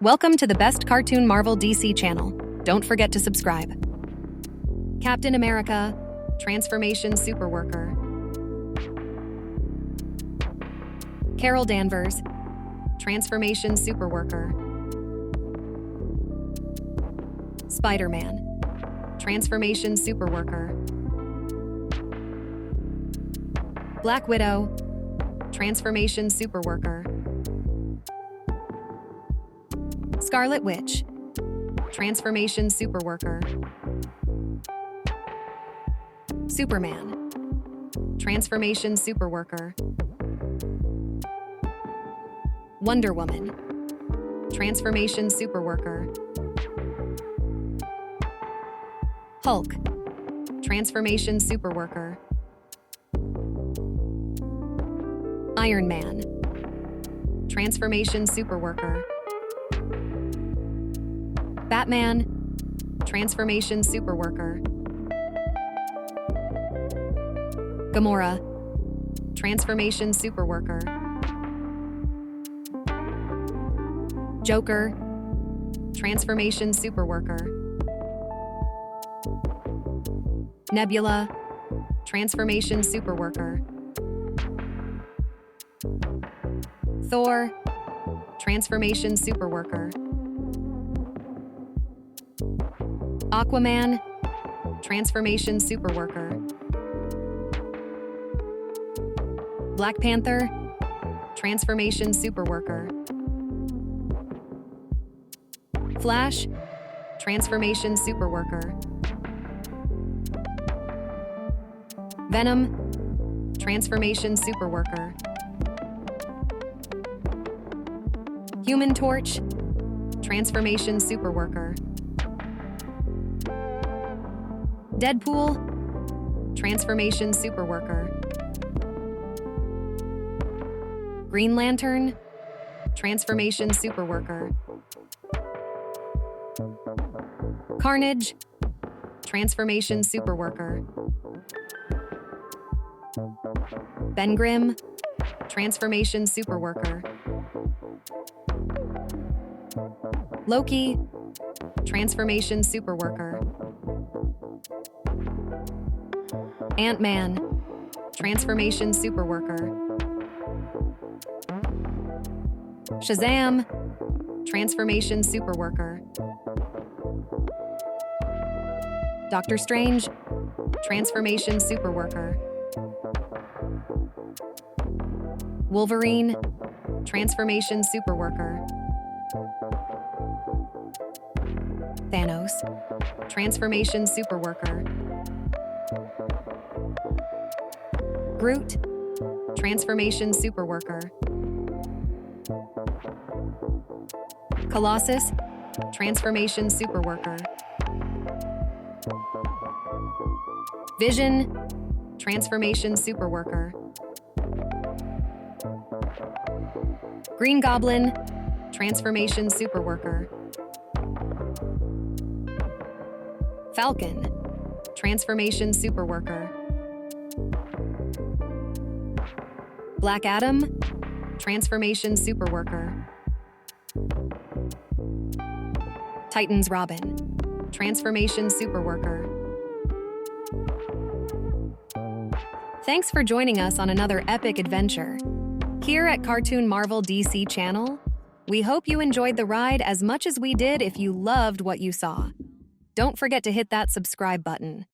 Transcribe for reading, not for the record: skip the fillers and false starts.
Welcome to the best cartoon Marvel DC channel. Don't forget to subscribe. Captain America, Transformation Superworker. Carol Danvers, Transformation Superworker. Spider-Man, Transformation Superworker. Black Widow, Transformation Superworker. Scarlet Witch, Transformation Superworker. Superman, Transformation Superworker. Wonder Woman, Transformation Superworker. Hulk, Transformation Superworker. Iron Man, Transformation Superworker. Batman, Transformation Superworker. Gamora, Transformation Superworker. Joker, Transformation Superworker. Nebula, Transformation Superworker. Thor, Transformation Superworker. Aquaman, Transformation Superworker. Black Panther, Transformation Superworker. Flash, Transformation Superworker. Venom, Transformation Superworker. Human Torch, Transformation Superworker. Deadpool, Transformation Superworker. Green Lantern, Transformation Superworker. Carnage, Transformation Superworker. Ben Grimm, Transformation Superworker. Loki, Transformation Superworker. Ant-Man, Transformation Superworker. Shazam, Transformation Superworker. Doctor Strange, Transformation Superworker. Wolverine, Transformation Superworker. Thanos, Transformation Superworker. Groot, Transformation Superworker. Colossus, Transformation Superworker. Vision, Transformation Superworker. Green Goblin, Transformation Superworker. Falcon, Transformation Superworker. Black Adam, Transformation Superworker. Titans Robin, Transformation Superworker. Thanks for joining us on another epic adventure. Here at Cartoon Marvel DC channel, we hope you enjoyed the ride as much as we did if you loved what you saw. Don't forget to hit that subscribe button.